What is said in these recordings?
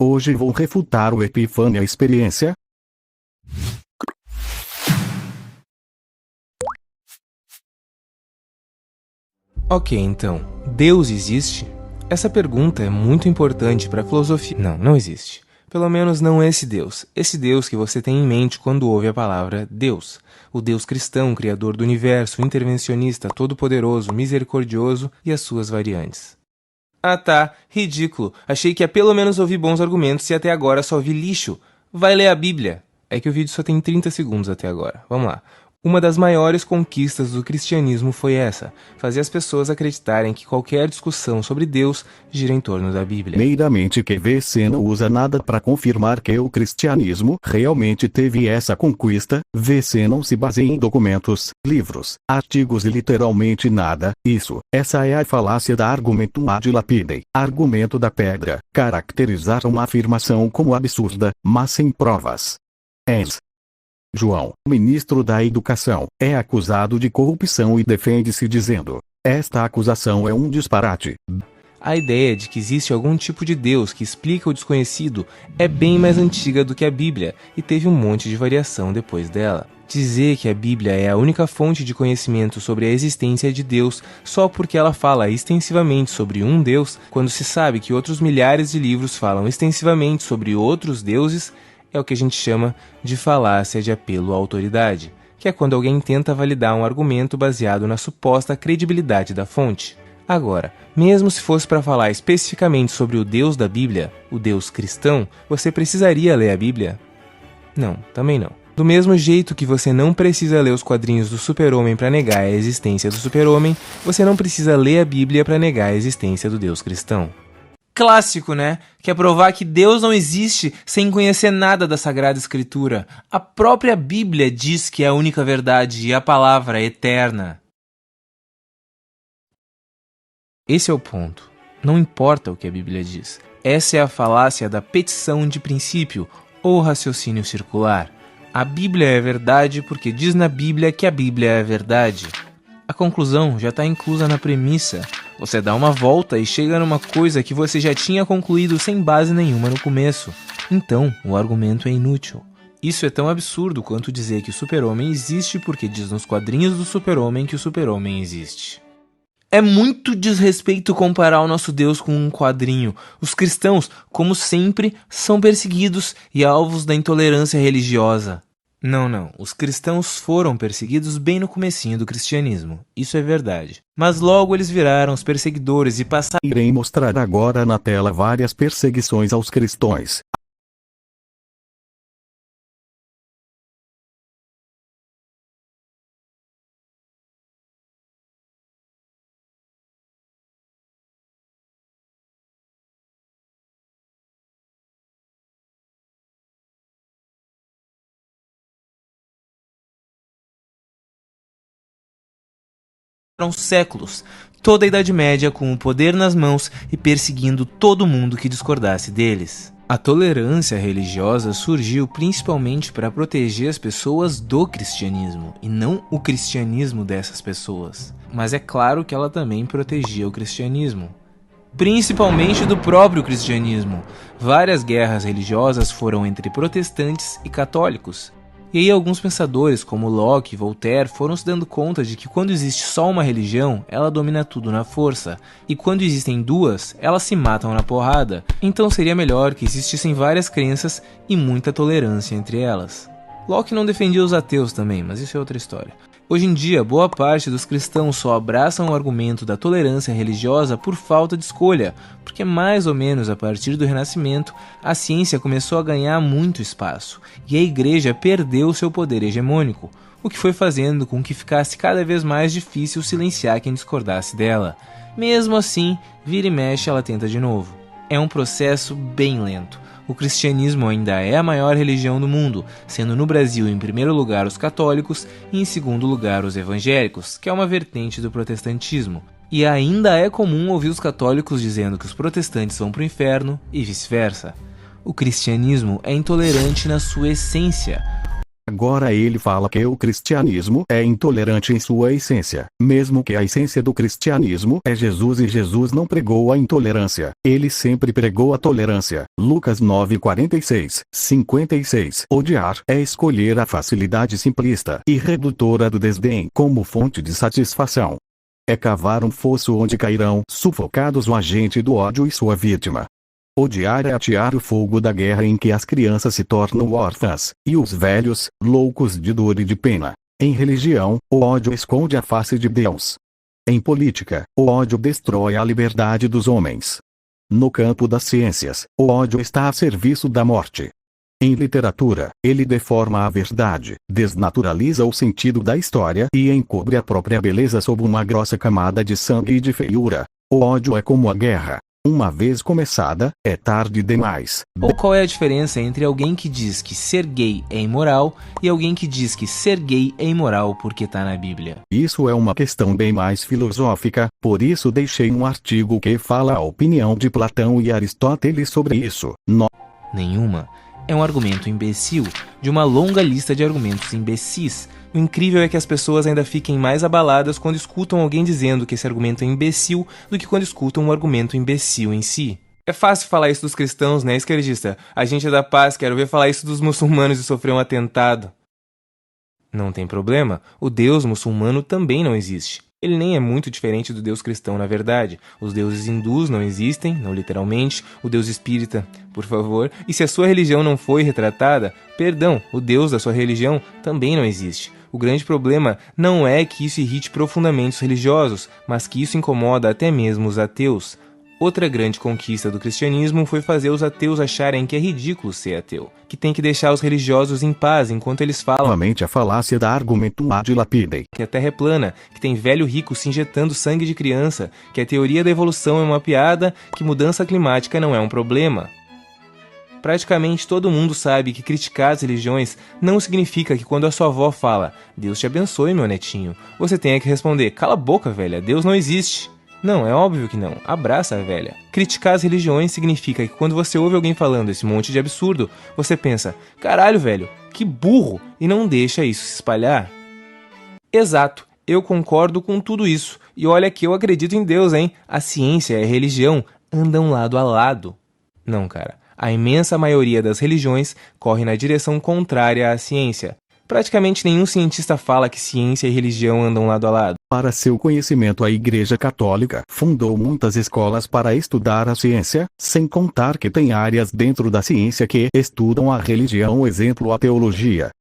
Hoje vou refutar o Epifânia Experiência. Ok, então, Deus existe? Essa pergunta é muito importante para a filosofia. Não existe. Pelo menos não esse Deus. Esse Deus que você tem em mente quando ouve a palavra Deus. O Deus cristão, criador do universo, intervencionista, todo-poderoso, misericordioso e as suas variantes. Ah tá, ridículo. Achei que ia pelo menos ouvir bons argumentos e até agora só vi lixo. Vai ler a Bíblia. É que o vídeo só tem 30 segundos até agora. Vamos lá. Uma das maiores conquistas do cristianismo foi essa, fazer as pessoas acreditarem que qualquer discussão sobre Deus gira em torno da Bíblia. Primeiramente que você não usa nada para confirmar que o cristianismo realmente teve essa conquista, você não se baseia em documentos, livros, artigos e literalmente nada. Essa é a falácia da argumentum ad lapidem, argumento da pedra, caracterizar uma afirmação como absurda, mas sem provas. João, ministro da Educação, é acusado de corrupção e defende-se dizendo: esta acusação é um disparate. A ideia de que existe algum tipo de Deus que explica o desconhecido é bem mais antiga do que a Bíblia e teve um monte de variação depois dela. Dizer que a Bíblia é a única fonte de conhecimento sobre a existência de Deus só porque ela fala extensivamente sobre um Deus, quando se sabe que outros milhares de livros falam extensivamente sobre outros deuses, é o que a gente chama de falácia de apelo à autoridade, que é quando alguém tenta validar um argumento baseado na suposta credibilidade da fonte. Agora, mesmo se fosse para falar especificamente sobre o Deus da Bíblia, o Deus cristão, você precisaria ler a Bíblia? Não, também não. Do mesmo jeito que você não precisa ler os quadrinhos do Super-Homem para negar a existência do Super-Homem, você não precisa ler a Bíblia para negar a existência do Deus cristão. Clássico, né? Quer provar que Deus não existe sem conhecer nada da Sagrada Escritura. A própria Bíblia diz que é a única verdade e a palavra é eterna. Esse é o ponto. Não importa o que a Bíblia diz. Essa é a falácia da petição de princípio ou raciocínio circular. A Bíblia é verdade porque diz na Bíblia que a Bíblia é a verdade. A conclusão já está inclusa na premissa. Você dá uma volta e chega numa coisa que você já tinha concluído sem base nenhuma no começo. Então, o argumento é inútil. Isso é tão absurdo quanto dizer que o Super-Homem existe porque diz nos quadrinhos do Super-Homem que o Super-Homem existe. É muito desrespeito comparar o nosso Deus com um quadrinho. Os cristãos, como sempre, são perseguidos e alvos da intolerância religiosa. Não. Os cristãos foram perseguidos bem no comecinho do cristianismo. Isso é verdade. Mas logo eles viraram os perseguidores e passaram... Irei mostrar agora na tela várias perseguições aos cristãos. séculos, toda a Idade Média com o poder nas mãos e perseguindo todo mundo que discordasse deles. A tolerância religiosa surgiu principalmente para proteger as pessoas do cristianismo, e não o cristianismo dessas pessoas. Mas é claro que ela também protegia o cristianismo. Principalmente do próprio cristianismo. Várias guerras religiosas foram entre protestantes e católicos. E aí alguns pensadores, como Locke e Voltaire, foram se dando conta de que quando existe só uma religião, ela domina tudo na força, e quando existem duas, elas se matam na porrada. Então seria melhor que existissem várias crenças e muita tolerância entre elas. Locke não defendia os ateus também, mas isso é outra história. Hoje em dia, boa parte dos cristãos só abraçam o argumento da tolerância religiosa por falta de escolha, porque mais ou menos a partir do Renascimento, a ciência começou a ganhar muito espaço, e a igreja perdeu seu poder hegemônico, o que foi fazendo com que ficasse cada vez mais difícil silenciar quem discordasse dela. Mesmo assim, vira e mexe ela tenta de novo. É um processo bem lento. O cristianismo ainda é a maior religião do mundo, sendo no Brasil em primeiro lugar os católicos e em segundo lugar os evangélicos, que é uma vertente do protestantismo. E ainda é comum ouvir os católicos dizendo que os protestantes vão para o inferno e vice-versa. O cristianismo é intolerante na sua essência. Agora ele fala que o cristianismo é intolerante em sua essência, mesmo que a essência do cristianismo é Jesus e Jesus não pregou a intolerância, ele sempre pregou a tolerância. Lucas 9:46, 56. Odiar é escolher a facilidade simplista e redutora do desdém como fonte de satisfação. É cavar um fosso onde cairão sufocados o agente do ódio e sua vítima. Odiar é atear o fogo da guerra em que as crianças se tornam órfãs, e os velhos, loucos de dor e de pena. Em religião, o ódio esconde a face de Deus. Em política, o ódio destrói a liberdade dos homens. No campo das ciências, o ódio está a serviço da morte. Em literatura, ele deforma a verdade, desnaturaliza o sentido da história e encobre a própria beleza sob uma grossa camada de sangue e de feiura. O ódio é como a guerra. Uma vez começada, é tarde demais. Ou qual é a diferença entre alguém que diz que ser gay é imoral e alguém que diz que ser gay é imoral porque tá na Bíblia? Isso é uma questão bem mais filosófica, por isso deixei um artigo que fala a opinião de Platão e Aristóteles sobre isso. Nenhuma. É um argumento imbecil, de uma longa lista de argumentos imbecis. O incrível é que as pessoas ainda fiquem mais abaladas quando escutam alguém dizendo que esse argumento é imbecil do que quando escutam um argumento imbecil em si. É fácil falar isso dos cristãos, né, esquerdista? A gente é da paz, quero ver falar isso dos muçulmanos e sofrer um atentado. Não tem problema, o Deus muçulmano também não existe. Ele nem é muito diferente do Deus cristão, na verdade. Os deuses hindus não existem, não literalmente. O Deus espírita, por favor. E se a sua religião não foi retratada, perdão, o Deus da sua religião também não existe. O grande problema não é que isso irrite profundamente os religiosos, mas que isso incomoda até mesmo os ateus. Outra grande conquista do cristianismo foi fazer os ateus acharem que é ridículo ser ateu, que tem que deixar os religiosos em paz enquanto eles falam Novamente a falácia da argumentum ad lapidem, que a Terra é plana, que tem velho rico se injetando sangue de criança, que a teoria da evolução é uma piada, que mudança climática não é um problema. Praticamente todo mundo sabe que criticar as religiões não significa que quando a sua avó fala "Deus te abençoe, meu netinho", você tenha que responder "Cala a boca, velha, Deus não existe". Não, é óbvio que não. Abraça a velha. Criticar as religiões significa que quando você ouve alguém falando esse monte de absurdo, você pensa, caralho, velho, que burro, e não deixa isso se espalhar. Exato, eu concordo com tudo isso. E olha que eu acredito em Deus, hein? A ciência e a religião andam lado a lado. Não, cara. A imensa maioria das religiões corre na direção contrária à ciência. Praticamente nenhum cientista fala que ciência e religião andam lado a lado. Para seu conhecimento, a Igreja Católica fundou muitas escolas para estudar a ciência, sem contar que tem áreas dentro da ciência que estudam a religião, exemplo, a teologia.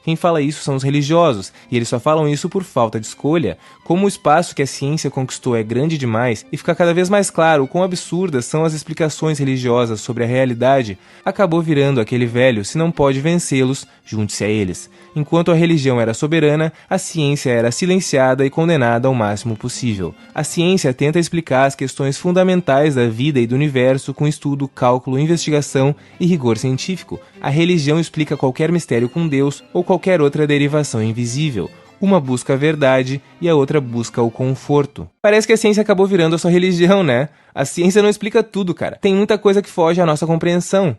Quem fala isso são os religiosos, e eles só falam isso por falta de escolha. Como o espaço que a ciência conquistou é grande demais, e fica cada vez mais claro o quão absurdas são as explicações religiosas sobre a realidade, acabou virando aquele velho, se não pode vencê-los, junte-se a eles. Enquanto a religião era soberana, a ciência era silenciada e condenada ao máximo possível. A ciência tenta explicar as questões fundamentais da vida e do universo com estudo, cálculo, investigação e rigor científico. A religião explica qualquer mistério com Deus ou qualquer outra derivação invisível. Uma busca a verdade e a outra busca o conforto. Parece que a ciência acabou virando a sua religião, né? A ciência não explica tudo, cara. Tem muita coisa que foge à nossa compreensão.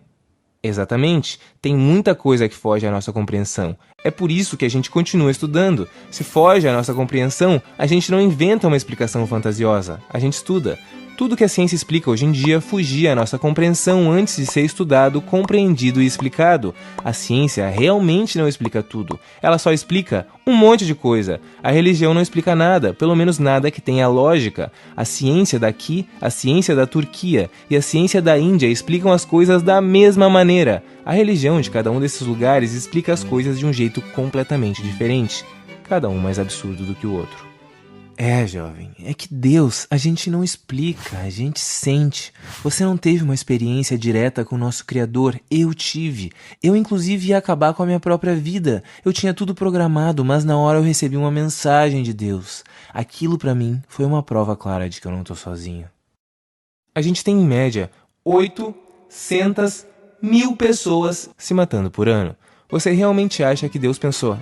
Exatamente, tem muita coisa que foge à nossa compreensão. É por isso que a gente continua estudando. Se foge à nossa compreensão, a gente não inventa uma explicação fantasiosa, a gente estuda. Tudo que a ciência explica hoje em dia fugia à nossa compreensão antes de ser estudado, compreendido e explicado. A ciência realmente não explica tudo. Ela só explica um monte de coisa. A religião não explica nada, pelo menos nada que tenha lógica. A ciência daqui, a ciência da Turquia e a ciência da Índia explicam as coisas da mesma maneira. A religião de cada um desses lugares explica as coisas de um jeito completamente diferente. Cada um mais absurdo do que o outro. É, jovem, é que Deus a gente não explica, a gente sente. Você não teve uma experiência direta com o nosso Criador, eu tive. Eu inclusive ia acabar com a minha própria vida. Eu tinha tudo programado, mas na hora eu recebi uma mensagem de Deus. Aquilo pra mim foi uma prova clara de que eu não tô sozinho. A gente tem em média 800 mil pessoas se matando por ano. Você realmente acha que Deus pensou,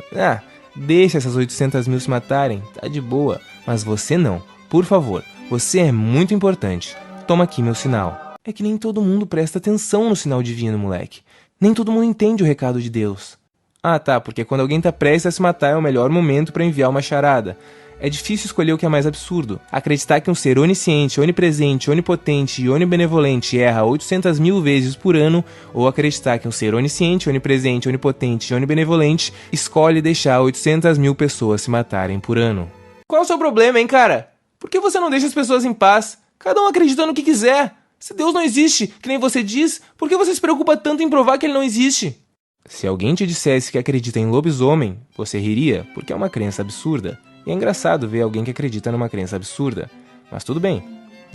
deixa essas 800 mil se matarem, tá de boa. Mas você não. Por favor, você é muito importante. Toma aqui meu sinal. É que nem todo mundo presta atenção no sinal divino, moleque. Nem todo mundo entende o recado de Deus. Ah tá, porque quando alguém tá prestes a se matar é o melhor momento pra enviar uma charada. É difícil escolher o que é mais absurdo. Acreditar que um ser onisciente, onipresente, onipotente e onibenevolente erra 800 mil vezes por ano, ou acreditar que um ser onisciente, onipresente, onipotente e onibenevolente escolhe deixar 800 mil pessoas se matarem por ano. Qual é o seu problema, hein, cara? Por que você não deixa as pessoas em paz? Cada um acredita no que quiser. Se Deus não existe, que nem você diz, por que você se preocupa tanto em provar que ele não existe? Se alguém te dissesse que acredita em lobisomem, você riria, porque é uma crença absurda. E é engraçado ver alguém que acredita numa crença absurda. Mas tudo bem,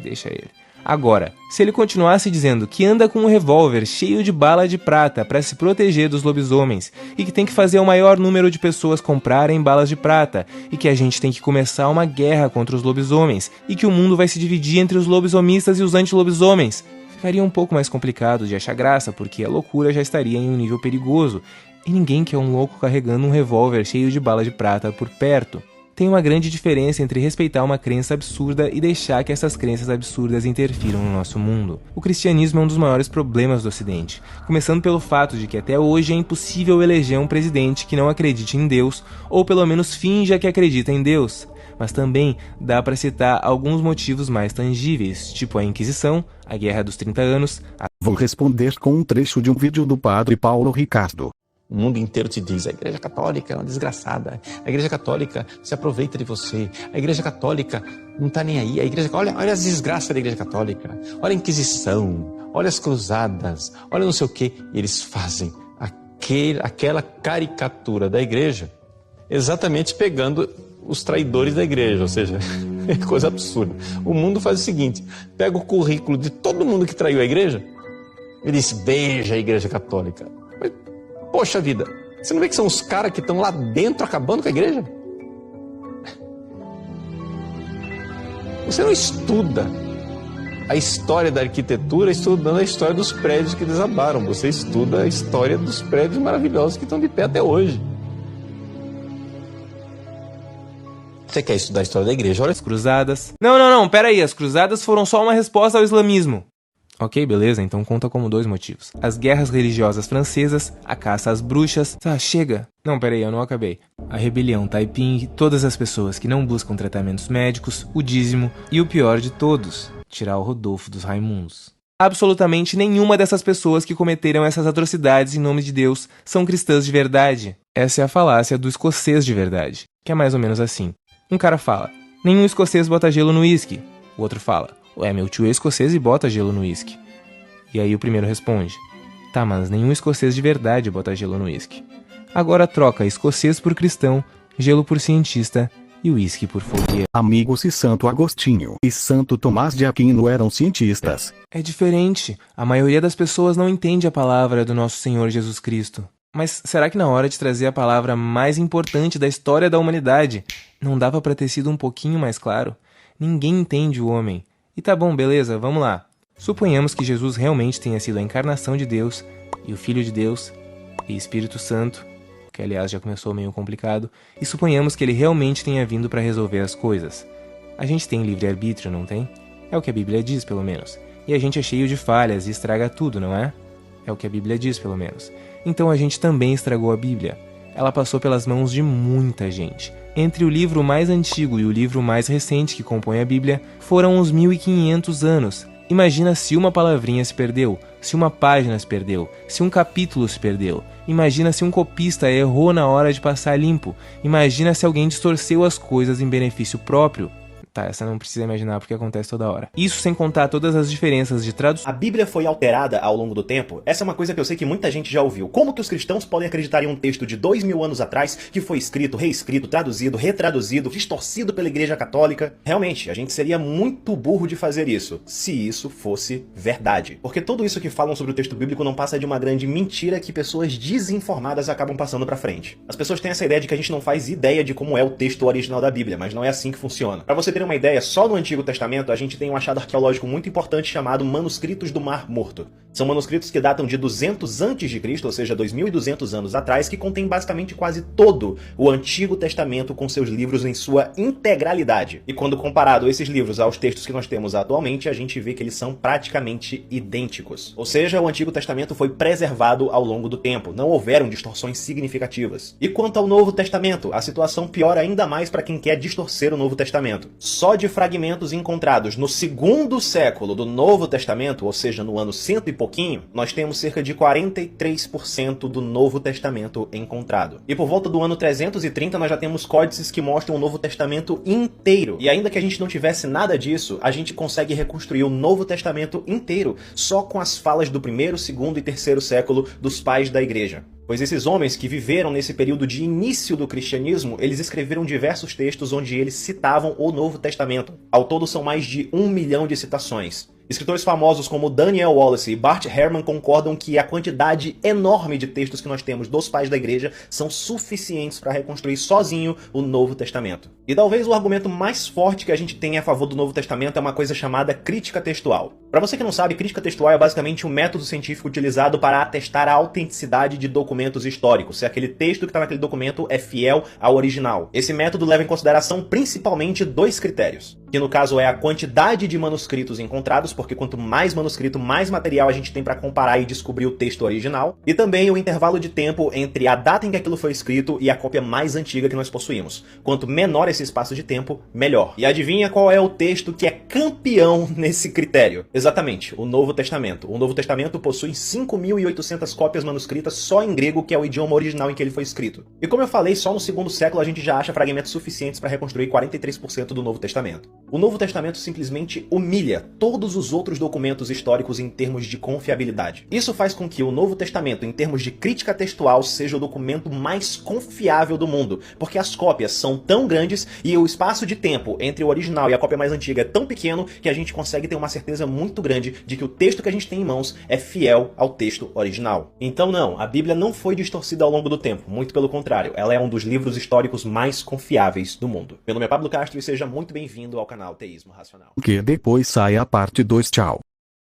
deixa ele. Agora, se ele continuasse dizendo que anda com um revólver cheio de bala de prata para se proteger dos lobisomens, e que tem que fazer o maior número de pessoas comprarem balas de prata, e que a gente tem que começar uma guerra contra os lobisomens, e que o mundo vai se dividir entre os lobisomistas e os anti-lobisomens, ficaria um pouco mais complicado de achar graça, porque a loucura já estaria em um nível perigoso, e ninguém quer um louco carregando um revólver cheio de bala de prata por perto. Tem uma grande diferença entre respeitar uma crença absurda e deixar que essas crenças absurdas interfiram no nosso mundo. O cristianismo é um dos maiores problemas do Ocidente, começando pelo fato de que até hoje é impossível eleger um presidente que não acredite em Deus, ou pelo menos finja que acredita em Deus. Mas também dá para citar alguns motivos mais tangíveis, tipo a Inquisição, a Guerra dos 30 Anos... Vou responder com um trecho de um vídeo do padre Paulo Ricardo. O mundo inteiro te diz, a Igreja Católica é uma desgraçada, a Igreja Católica se aproveita de você, a Igreja Católica não está nem aí, a Igreja, olha as desgraças da Igreja Católica, olha a Inquisição, olha as cruzadas, olha não sei o quê. E eles fazem aquela caricatura da Igreja, exatamente pegando os traidores da Igreja, ou seja, é coisa absurda. O mundo faz o seguinte, pega o currículo de todo mundo que traiu a Igreja e diz, beija a Igreja Católica. Mas, poxa vida, você não vê que são os caras que estão lá dentro acabando com a igreja? Você não estuda a história da arquitetura estudando a história dos prédios que desabaram. Você estuda a história dos prédios maravilhosos que estão de pé até hoje. Você quer estudar a história da igreja? Olha as cruzadas... Não, pera aí, as cruzadas foram só uma resposta ao islamismo. Ok, beleza, então conta como 2 motivos. As guerras religiosas francesas, a caça às bruxas... Tá, chega! Não, peraí, eu não acabei. A rebelião Taiping, todas as pessoas que não buscam tratamentos médicos, o dízimo e o pior de todos, tirar o Rodolfo dos Raimundos. Absolutamente nenhuma dessas pessoas que cometeram essas atrocidades em nome de Deus são cristãs de verdade. Essa é a falácia do escocês de verdade, que é mais ou menos assim. Um cara fala, nenhum escocês bota gelo no uísque. O outro fala, ué, meu tio é escocês e bota gelo no uísque. E aí o primeiro responde, tá, mas nenhum escocês de verdade bota gelo no uísque. Agora troca escocês por cristão, gelo por cientista e uísque por fogueira. Amigos e Santo Agostinho e Santo Tomás de Aquino eram cientistas. É diferente. A maioria das pessoas não entende a palavra do nosso Senhor Jesus Cristo. Mas será que na hora de trazer a palavra mais importante da história da humanidade, não dava para ter sido um pouquinho mais claro? Ninguém entende o homem. E tá bom, beleza, vamos lá. Suponhamos que Jesus realmente tenha sido a encarnação de Deus, e o Filho de Deus, e Espírito Santo, que aliás já começou meio complicado, e suponhamos que ele realmente tenha vindo para resolver as coisas. A gente tem livre-arbítrio, não tem? É o que a Bíblia diz, pelo menos. E a gente é cheio de falhas e estraga tudo, não é? É o que a Bíblia diz, pelo menos. Então a gente também estragou a Bíblia. Ela passou pelas mãos de muita gente. Entre o livro mais antigo e o livro mais recente que compõe a Bíblia, foram uns 1500 anos. Imagina se uma palavrinha se perdeu, se uma página se perdeu, se um capítulo se perdeu. Imagina se um copista errou na hora de passar limpo. Imagina se alguém distorceu as coisas em benefício próprio. Tá, essa não precisa imaginar porque acontece toda hora. Isso sem contar todas as diferenças de tradução. A Bíblia foi alterada ao longo do tempo? Essa é uma coisa que eu sei que muita gente já ouviu. Como que os cristãos podem acreditar em um texto de 2000 anos atrás que foi escrito, reescrito, traduzido, retraduzido, distorcido pela Igreja Católica? Realmente, a gente seria muito burro de fazer isso, se isso fosse verdade. Porque tudo isso que falam sobre o texto bíblico não passa de uma grande mentira que pessoas desinformadas acabam passando pra frente. As pessoas têm essa ideia de que a gente não faz ideia de como é o texto original da Bíblia, mas não é assim que funciona. Pra você ter uma uma ideia, só no Antigo Testamento a gente tem um achado arqueológico muito importante chamado Manuscritos do Mar Morto. São manuscritos que datam de 200 a.C., ou seja, 2.200 anos atrás, que contém basicamente quase todo o Antigo Testamento com seus livros em sua integralidade. E quando comparado esses livros aos textos que nós temos atualmente, a gente vê que eles são praticamente idênticos. Ou seja, o Antigo Testamento foi preservado ao longo do tempo, não houveram distorções significativas. E quanto ao Novo Testamento, a situação piora ainda mais para quem quer distorcer o Novo Testamento. Só de fragmentos encontrados no 2º século do Novo Testamento, ou seja, no ano 100 e pouquinho, nós temos cerca de 43% do Novo Testamento encontrado. E por volta do ano 330 nós já temos códices que mostram o Novo Testamento inteiro. E ainda que a gente não tivesse nada disso, a gente consegue reconstruir o Novo Testamento inteiro só com as falas do 1º, 2º e 3º século dos pais da igreja. Pois esses homens que viveram nesse período de início do cristianismo, eles escreveram diversos textos onde eles citavam o Novo Testamento. Ao todo são mais de 1 milhão de citações. Escritores famosos como Daniel Wallace e Bart Ehrman concordam que a quantidade enorme de textos que nós temos dos pais da igreja são suficientes para reconstruir sozinho o Novo Testamento. E talvez o argumento mais forte que a gente tem a favor do Novo Testamento é uma coisa chamada crítica textual. Para você que não sabe, crítica textual é basicamente um método científico utilizado para atestar a autenticidade de documentos históricos, se aquele texto que está naquele documento é fiel ao original. Esse método leva em consideração principalmente 2 critérios, que no caso é a quantidade de manuscritos encontrados, porque quanto mais manuscrito, mais material a gente tem para comparar e descobrir o texto original, e também o intervalo de tempo entre a data em que aquilo foi escrito e a cópia mais antiga que nós possuímos. Quanto menor esse espaço de tempo, melhor. E adivinha qual é o texto que é campeão nesse critério? Exatamente, o Novo Testamento. O Novo Testamento possui 5.800 cópias manuscritas só em grego, que é o idioma original em que ele foi escrito. E como eu falei, só no 2º século a gente já acha fragmentos suficientes para reconstruir 43% do Novo Testamento. O Novo Testamento simplesmente humilha todos os outros documentos históricos em termos de confiabilidade. Isso faz com que o Novo Testamento, em termos de crítica textual, seja o documento mais confiável do mundo, porque as cópias são tão grandes e o espaço de tempo entre o original e a cópia mais antiga é tão pequeno que a gente consegue ter uma certeza muito grande de que o texto que a gente tem em mãos é fiel ao texto original. Então não, a Bíblia não foi distorcida ao longo do tempo, muito pelo contrário, ela é um dos livros históricos mais confiáveis do mundo. Meu nome é Pablo Castro e seja muito bem-vindo ao canal Teísmo Racional. Que depois sai a parte 2. Tchau.